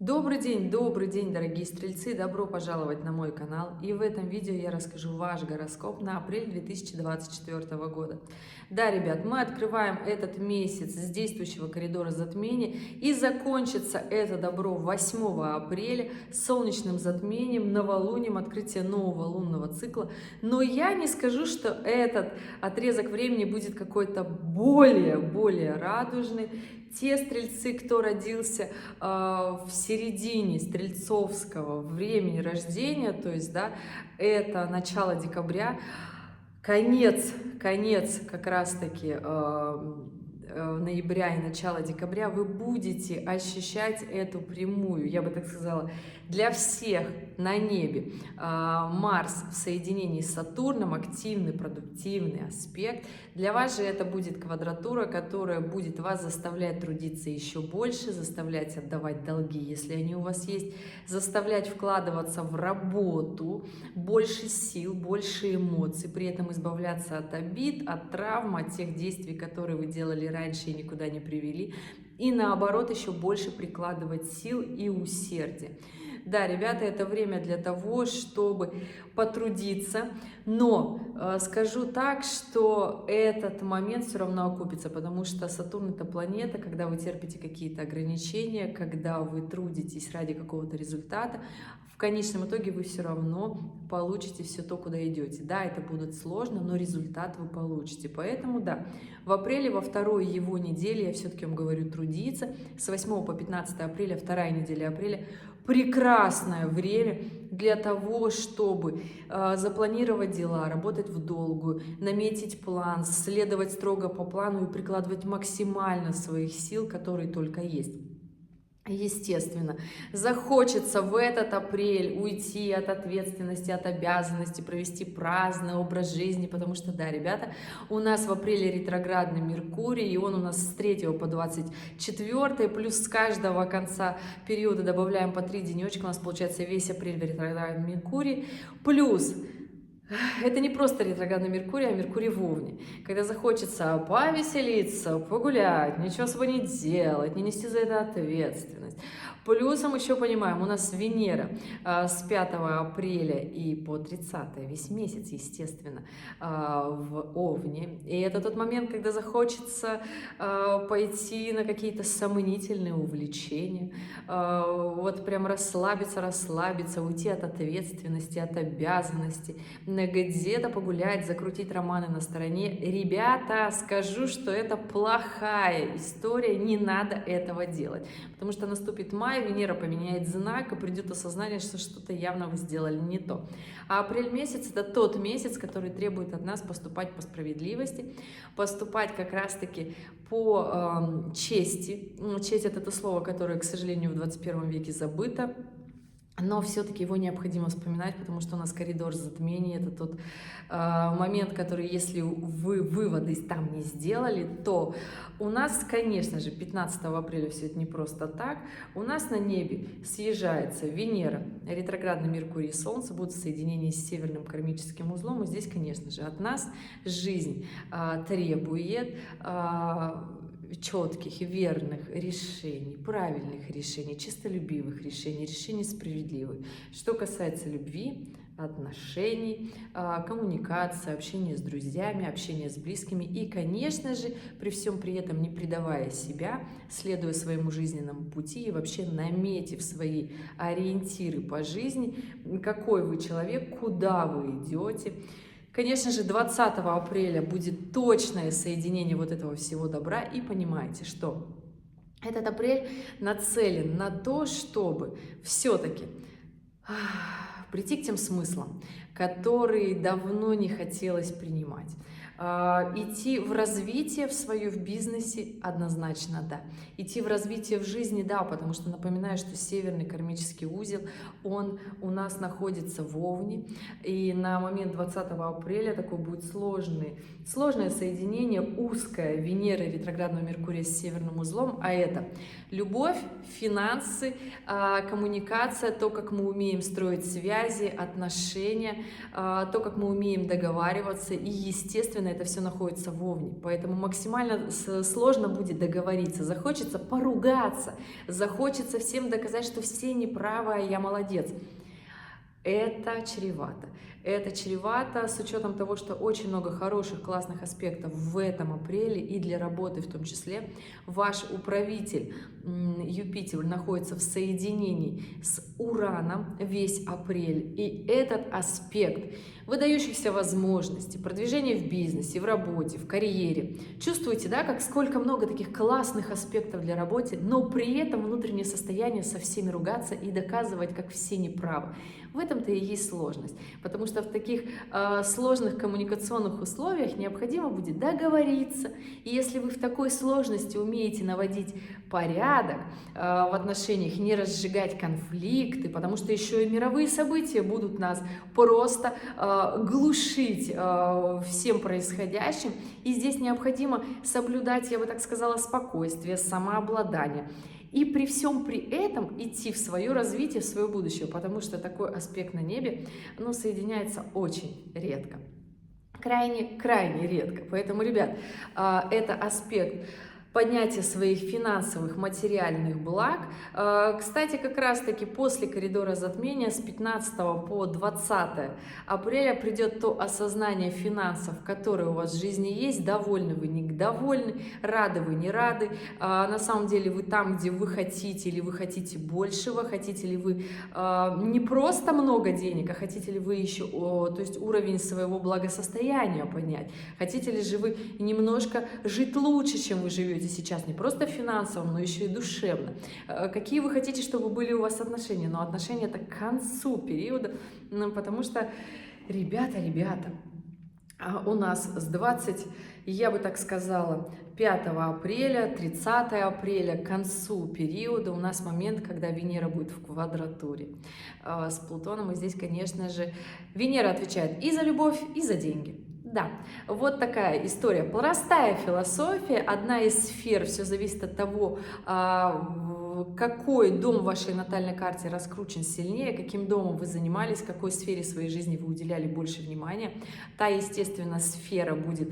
Добрый день, дорогие стрельцы! Добро пожаловать на мой канал. И в этом видео я расскажу ваш гороскоп на апрель 2024 года. Да, ребят, мы открываем этот месяц с действующего коридора затмения, и закончится это добро 8 апреля с солнечным затмением, новолунием, открытие нового лунного цикла. Но я не скажу, что этот отрезок времени будет какой-то более радужный. Те стрельцы, кто родился в середине стрельцовского времени рождения, то есть, да, это начало декабря, конец как раз-таки ноября и начало декабря, вы будете ощущать эту прямую, я бы так сказала, для всех на небе. Марс в соединении с Сатурном, активный, продуктивный аспект. Для вас же это будет квадратура, которая будет вас заставлять трудиться еще больше, заставлять отдавать долги, если они у вас есть, заставлять вкладываться в работу, больше сил, больше эмоций, при этом избавляться от обид, от травм, от тех действий, которые вы делали раньше и никуда не привели, и наоборот еще больше прикладывать сил и усердия. Да, ребята, это время для того, чтобы потрудиться, но скажу так, что этот момент все равно окупится, потому что Сатурн — это планета, когда вы терпите какие-то ограничения, когда вы трудитесь ради какого-то результата, в конечном итоге вы все равно получите все то, куда идете. Да, это будет сложно, но результат вы получите. Поэтому, да, в апреле, во второй его неделе, я все-таки вам говорю, трудиться. С 8 по 15 апреля, вторая неделя апреля, прекрасное время для того, чтобы запланировать дела, работать в долгую, наметить план, следовать строго по плану и прикладывать максимально своих сил, которые только есть. Естественно, захочется в этот апрель уйти от ответственности, от обязанности, провести праздный образ жизни, потому что, да, ребята, у нас в апреле ретроградный Меркурий, и он у нас с 3 по 24, плюс с каждого конца периода добавляем по 3 денечка, у нас получается весь апрель в ретроградном Меркурии, плюс... Это не просто ретроградный Меркурий, а Меркурий в Овне. Когда захочется повеселиться, погулять, ничего особо не делать, не нести за это ответственность. Плюсом еще понимаем, у нас Венера с 5 апреля и по 30 весь месяц, естественно, в Овне. И это тот момент, когда захочется пойти на какие-то сомнительные увлечения, вот прям расслабиться, уйти от ответственности, от обязанностей, где-то погулять, закрутить романы на стороне. Ребята, скажу, что это плохая история, не надо этого делать, потому что наступит май, Венера поменяет знак, и придет осознание, что что-то явно вы сделали не то. А апрель месяц — это тот месяц, который требует от нас поступать по справедливости, поступать как раз-таки по чести. Честь — это то слово, которое, к сожалению, в 21 веке забыто. Но все-таки его необходимо вспоминать, потому что у нас коридор затмений — это тот момент, который, если вы выводы там не сделали, то у нас, конечно же, 15 апреля все это не просто так. У нас на небе съезжается Венера, ретроградный Меркурий и Солнце будут в соединении с северным кармическим узлом. И здесь, конечно же, от нас жизнь требует четких, верных решений, правильных решений, честолюбивых решений, решений справедливых. Что касается любви, отношений, коммуникации, общения с друзьями, общения с близкими и, конечно же, при всем при этом не предавая себя, следуя своему жизненному пути и вообще наметив свои ориентиры по жизни, какой вы человек, куда вы идете. Конечно же, 20 апреля будет точное соединение вот этого всего добра, и понимаете, что этот апрель нацелен на то, чтобы все-таки прийти к тем смыслам, которые давно не хотелось принимать. Идти в развитие в свое в бизнесе однозначно да. Идти в развитие в жизни да, потому что напоминаю, что северный кармический узел, он у нас находится в Овне, и на момент 20 апреля такое будет сложное соединение, узкое Венеры ретроградного Меркурия с северным узлом, а это любовь, финансы, коммуникация, то, как мы умеем строить связи, отношения, то, как мы умеем договариваться и, естественно, естественно, это все находится в Овне, поэтому максимально сложно будет договориться, захочется поругаться, захочется всем доказать, что все неправы, а я молодец. Это чревато. Это чревато с учетом того, что очень много хороших, классных аспектов в этом апреле и для работы в том числе. Ваш управитель Юпитер находится в соединении с Ураном весь апрель. И этот аспект выдающихся возможностей, продвижения в бизнесе, в работе, в карьере. Чувствуете, да, как сколько много таких классных аспектов для работы, но при этом внутреннее состояние со всеми ругаться и доказывать, как все неправы. В этом-то и есть сложность, потому что в таких сложных коммуникационных условиях необходимо будет договориться. И если вы в такой сложности умеете наводить порядок в отношениях, не разжигать конфликты, потому что еще и мировые события будут нас просто глушить всем происходящим. И здесь необходимо соблюдать, я бы так сказала, спокойствие, самообладание. И при всем при этом идти в свое развитие, в свое будущее, потому что такой аспект на небе, соединяется очень редко. Крайне редко. Поэтому, ребят, это аспект поднятие своих финансовых, материальных благ. Кстати, как раз-таки после коридора затмения с 15 по 20 апреля придет то осознание финансов, которые у вас в жизни есть. Довольны вы, недовольны, рады вы, не рады. На самом деле вы там, где вы хотите, или вы хотите большего, хотите ли вы не просто много денег, а хотите ли вы еще, то есть уровень своего благосостояния поднять. Хотите ли же вы немножко жить лучше, чем вы живете сейчас, не просто финансово, но еще и душевно. Какие вы хотите, чтобы были у вас отношения? Но отношения это к концу периода, потому что, ребята, у нас с 20, я бы так сказала, 5 апреля, 30 апреля, к концу периода у нас момент, когда Венера будет в квадратуре с Плутоном. И здесь, конечно же, Венера отвечает и за любовь, и за деньги. Да, вот такая история. Простая философия, одна из сфер, все зависит от того, какой дом в вашей натальной карте раскручен сильнее, каким домом вы занимались, какой сфере своей жизни вы уделяли больше внимания. Та, естественно, сфера будет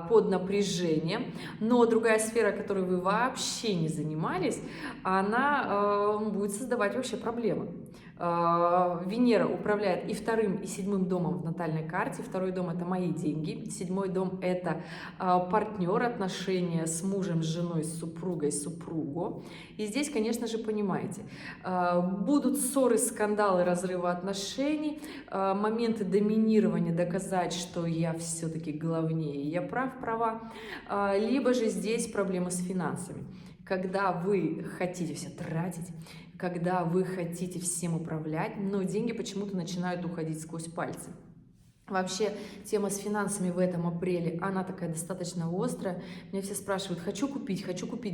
под напряжением, но другая сфера, которой вы вообще не занимались, она будет создавать вообще проблемы. Венера управляет и 2-м, и 7-м домом в натальной карте. 2-й дом — это мои деньги, 7-й дом — это партнер, отношения с мужем, с женой, с супругой, супругу. И здесь, конечно же, понимаете, будут ссоры, скандалы, разрывы отношений, моменты доминирования, доказать, что я все-таки главнее, я права, либо же здесь проблемы с финансами. Когда вы хотите все тратить, когда вы хотите всем управлять, но деньги почему-то начинают уходить сквозь пальцы. Вообще, тема с финансами в этом апреле, она такая достаточно острая. Меня все спрашивают, хочу купить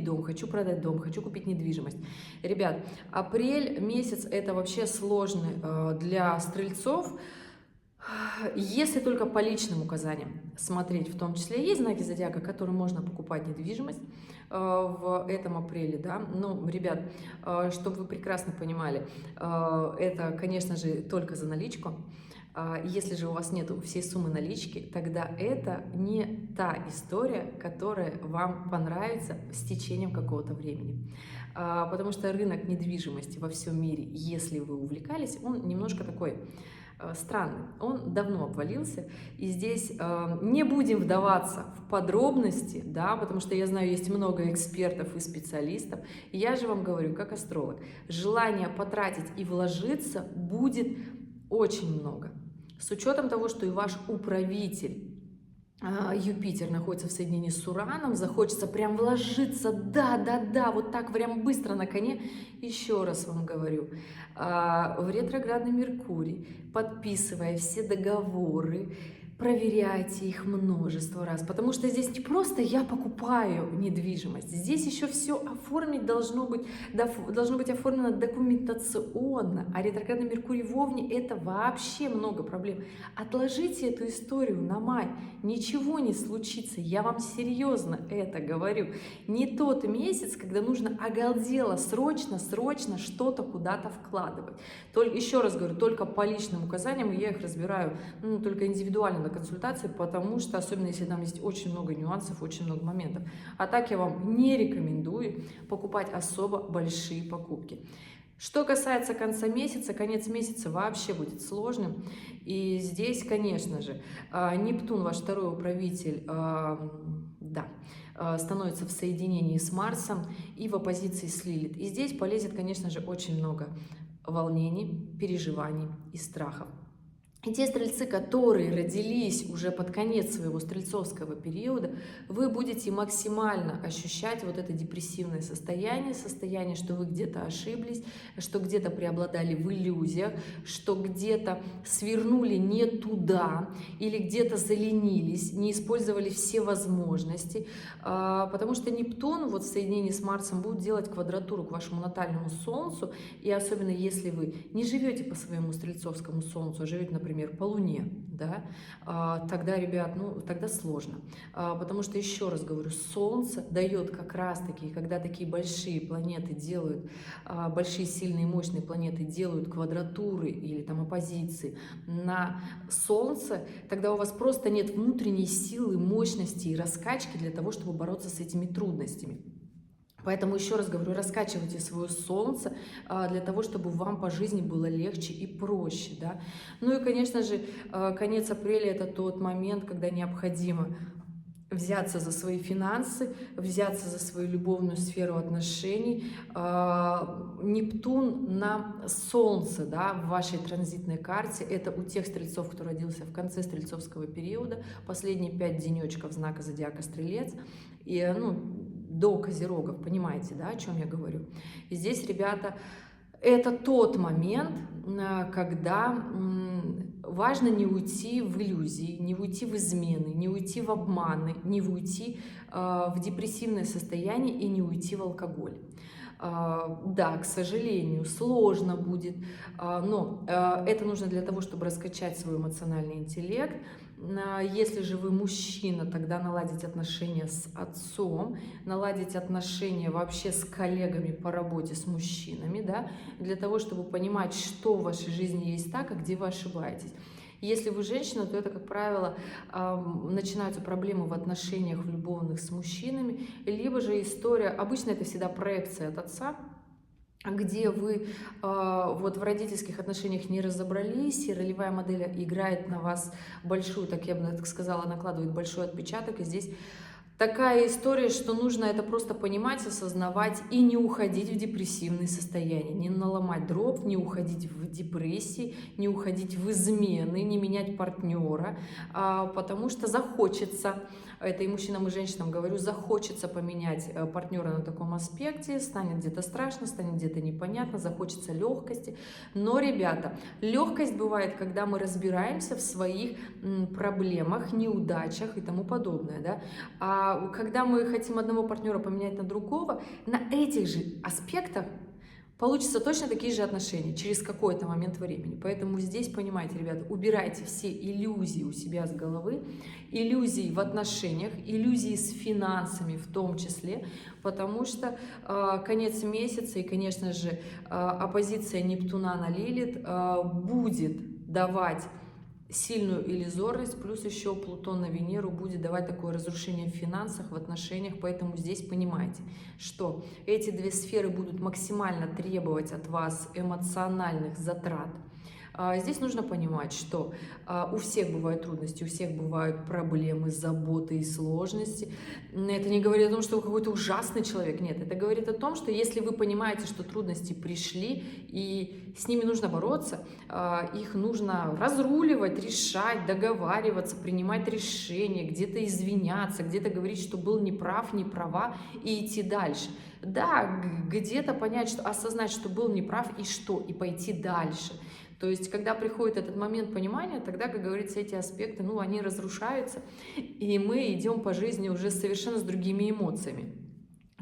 дом, хочу продать дом, хочу купить недвижимость. Ребят, апрель месяц это вообще сложный для стрельцов, если только по личным указаниям смотреть, в том числе есть знаки зодиака, которым можно покупать недвижимость в этом апреле, да, но, ребят, чтобы вы прекрасно понимали, это, конечно же, только за наличку. Если же у вас нет всей суммы налички, тогда это не та история, которая вам понравится с течением какого-то времени. Потому что рынок недвижимости во всем мире, если вы увлекались, он немножко такой странный, он давно обвалился, и здесь не будем вдаваться в подробности, да, потому что я знаю, есть много экспертов и специалистов, и я же вам говорю, как астролог, желание потратить и вложиться будет очень много, с учетом того, что и ваш управитель Юпитер находится в соединении с Ураном, захочется прям вложиться, да, вот так прям быстро на коне. Еще раз вам говорю, в ретроградный Меркурий, подписывая все договоры, проверяйте их множество раз, потому что здесь не просто я покупаю недвижимость, здесь еще все оформить должно быть оформлено документационно, а ретроградный Меркурий в Овне — это вообще много проблем. Отложите эту историю на май, ничего не случится, я вам серьезно это говорю. Не тот месяц, когда нужно оголдело срочно что-то куда-то вкладывать. Еще раз говорю, только по личным указаниям, я их разбираю только индивидуально на консультации, потому что, особенно если там есть очень много нюансов, очень много моментов. А так я вам не рекомендую покупать особо большие покупки. Что касается конца месяца, конец месяца вообще будет сложным. И здесь, конечно же, Нептун, ваш второй управитель, да, становится в соединении с Марсом и в оппозиции с Лилит. И здесь полезет, конечно же, очень много волнений, переживаний и страхов. И те стрельцы, которые родились уже под конец своего стрельцовского периода, вы будете максимально ощущать вот это депрессивное состояние, что вы где-то ошиблись, что где-то преобладали в иллюзиях, что где-то свернули не туда или где-то заленились, не использовали все возможности, потому что Нептун вот в соединении с Марсом будет делать квадратуру к вашему натальному Солнцу, и особенно если вы не живете по своему стрельцовскому Солнцу, а живете, например, по Луне, да, тогда, ребят, ну, тогда сложно. Потому что, еще раз говорю, Солнце дает как раз-таки, когда такие большие планеты делают, большие, сильные, мощные планеты делают квадратуры или там оппозиции на Солнце, тогда у вас просто нет внутренней силы, мощности и раскачки для того, чтобы бороться с этими трудностями. Поэтому, еще раз говорю, раскачивайте свое Солнце для того, чтобы вам по жизни было легче и проще. Да? Ну и, конечно же, конец апреля – это тот момент, когда необходимо взяться за свои финансы, взяться за свою любовную сферу отношений. Нептун на Солнце, да, в вашей транзитной карте, это у тех стрельцов, кто родился в конце стрельцовского периода, последние 5 денечков знака зодиака Стрелец, и, ну, до Козерогов, понимаете, да, о чем я говорю? И здесь, ребята, это тот момент, когда важно не уйти в иллюзии, не уйти в измены, не уйти в обманы, не уйти в депрессивное состояние и не уйти в алкоголь. Да, к сожалению, сложно будет, но это нужно для того, чтобы раскачать свой эмоциональный интеллект. Если же вы мужчина, тогда наладить отношения с отцом, наладить отношения вообще с коллегами по работе, с мужчинами, да, для того, чтобы понимать, что в вашей жизни есть так, а где вы ошибаетесь. Если вы женщина, то это, как правило, начинаются проблемы в отношениях, в любовных с мужчинами, либо же история, обычно это всегда проекция от отца, где вы вот в родительских отношениях не разобрались, и ролевая модель играет на вас большую, так я бы так сказала, накладывает большой отпечаток, и здесь такая история, что нужно это просто понимать, осознавать и не уходить в депрессивные состояния, не наломать дров, не уходить в депрессии, не уходить в измены, не менять партнера, потому что захочется, это и мужчинам, и женщинам говорю, захочется поменять партнера на таком аспекте, станет где-то страшно, станет где-то непонятно, захочется легкости. Но, ребята, легкость бывает, когда мы разбираемся в своих проблемах, неудачах и тому подобное, да? А когда мы хотим одного партнера поменять на другого, на этих же аспектах получится точно такие же отношения через какой-то момент времени. Поэтому здесь, понимаете, ребята, убирайте все иллюзии у себя с головы, иллюзии в отношениях, иллюзии с финансами в том числе, потому что конец месяца и, конечно же, оппозиция Нептуна на Лилит будет давать сильную иллюзорность, плюс еще Плутон на Венеру будет давать такое разрушение в финансах, в отношениях, поэтому здесь понимаете, что эти две сферы будут максимально требовать от вас эмоциональных затрат. Здесь нужно понимать, что у всех бывают трудности, у всех бывают проблемы, заботы и сложности. Это не говорит о том, что вы какой-то ужасный человек, нет, это говорит о том, что если вы понимаете, что трудности пришли и с ними нужно бороться, их нужно разруливать, решать, договариваться, принимать решения, где-то извиняться, где-то говорить, что был неправ, не права, и идти дальше. Да, где-то понять, что, осознать, что был неправ и что, и пойти дальше. То есть, когда приходит этот момент понимания, тогда, как говорится, эти аспекты, ну, они разрушаются, и мы идем по жизни уже совершенно с другими эмоциями.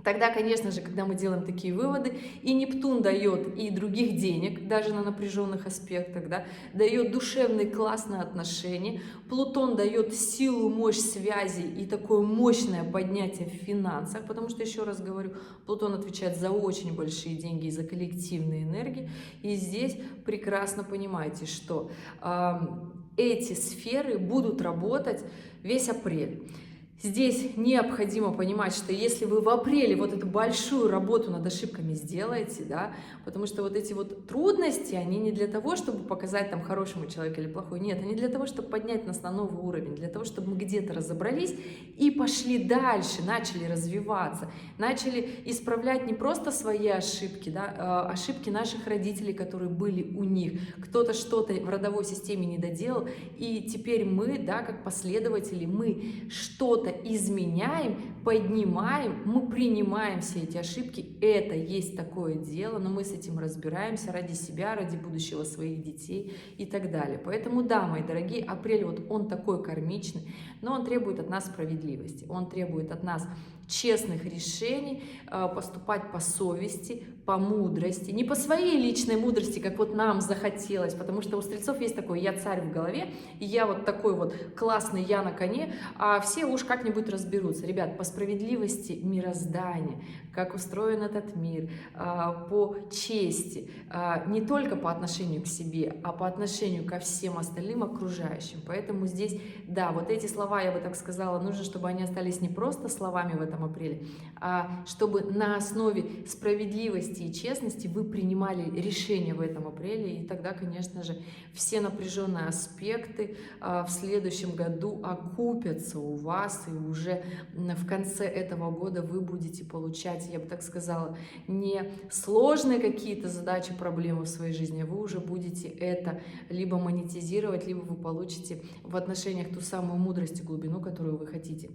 Тогда, конечно же, когда мы делаем такие выводы, и Нептун дает и других денег, даже на напряженных аспектах, да, дает душевные классные отношения, Плутон дает силу, мощь связи и такое мощное поднятие в финансах, потому что, еще раз говорю, Плутон отвечает за очень большие деньги и за коллективные энергии, и здесь прекрасно понимаете, что эти сферы будут работать весь апрель. Здесь необходимо понимать, что если вы в апреле вот эту большую работу над ошибками сделаете, да, потому что вот эти вот трудности, они не для того, чтобы показать там хорошему человеку или плохой, нет, они для того, чтобы поднять нас на новый уровень, для того, чтобы мы где-то разобрались и пошли дальше, начали развиваться, начали исправлять не просто свои ошибки, да, ошибки наших родителей, которые были у них, кто-то что-то в родовой системе не доделал, и теперь мы, да, как последователи, мы что-то изменяем, поднимаем, мы принимаем все эти ошибки, это есть такое дело, но мы с этим разбираемся ради себя, ради будущего своих детей и так далее. Поэтому да, мои дорогие, апрель вот он такой кармичный, но он требует от нас справедливости, он требует от нас честных решений, поступать по совести, по мудрости, не по своей личной мудрости, как вот нам захотелось, потому что у стрельцов есть такой «я царь в голове», и я вот такой вот классный «я на коне», а все уж как-нибудь разберутся. Ребят, по справедливости мироздания, как устроен этот мир, по чести, не только по отношению к себе, а по отношению ко всем остальным окружающим. Поэтому здесь, да, вот эти слова, я бы так сказала, нужно, чтобы они остались не просто словами в этом апреле, а чтобы на основе справедливости и честности вы принимали решения в этом апреле, и тогда, конечно же, все напряженные аспекты в следующем году окупятся у вас, и уже в конце этого года вы будете получать, я бы так сказала, не сложные какие-то задачи, проблемы в своей жизни, а вы уже будете это либо монетизировать, либо вы получите в отношениях ту самую мудрость и глубину, которую вы хотите.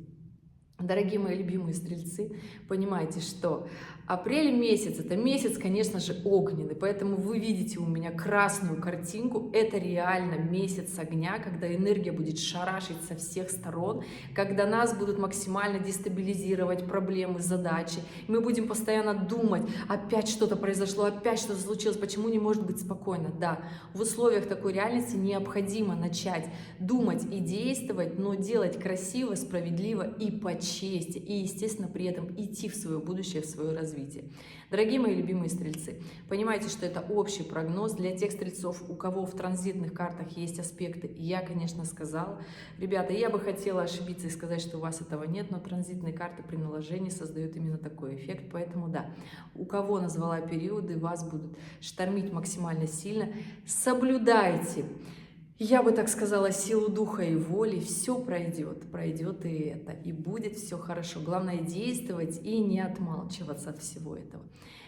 Дорогие мои любимые стрельцы, понимаете, что апрель месяц, это месяц, конечно же, огненный, поэтому вы видите у меня красную картинку, это реально месяц огня, когда энергия будет шарашить со всех сторон, когда нас будут максимально дестабилизировать проблемы, задачи, мы будем постоянно думать, опять что-то произошло, опять что-то случилось, почему не может быть спокойно? Да, в условиях такой реальности необходимо начать думать и действовать, но делать красиво, справедливо и по чести, и, естественно, при этом идти в свое будущее, в свое развитие. Дорогие мои любимые стрельцы, понимаете, что это общий прогноз для тех стрельцов, у кого в транзитных картах есть аспекты. Я, конечно, сказала, ребята, я бы хотела ошибиться и сказать, что у вас этого нет, но транзитные карты при наложении создают именно такой эффект, поэтому да, у кого назвала периоды, вас будут штормить максимально сильно, соблюдайте. Я бы так сказала, силу духа и воли, все пройдет, пройдет и это, и будет все хорошо. Главное действовать и не отмалчиваться от всего этого.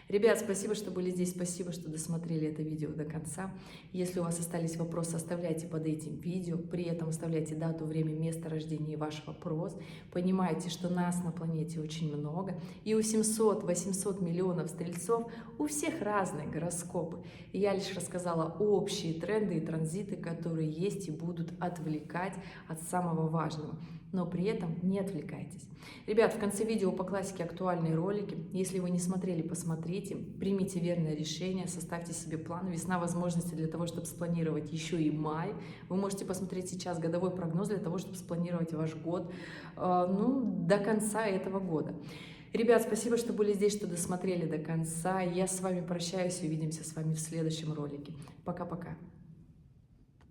Ребят, спасибо, что были здесь, спасибо, что досмотрели это видео до конца. Если у вас остались вопросы, оставляйте под этим видео, при этом оставляйте дату, время, место рождения и ваш вопрос. Понимайте, что нас на планете очень много, и у 700-800 миллионов стрельцов у всех разные гороскопы. И я лишь рассказала общие тренды и транзиты, которые есть и будут отвлекать от самого важного. Но при этом не отвлекайтесь. Ребят, в конце видео по классике актуальные ролики. Если вы не смотрели, посмотрите, примите верное решение, составьте себе план. Весна возможности для того, чтобы спланировать еще и май. Вы можете посмотреть сейчас годовой прогноз для того, чтобы спланировать ваш год до конца этого года. Ребят, спасибо, что были здесь, что досмотрели до конца. Я с вами прощаюсь и увидимся с вами в следующем ролике. Пока-пока.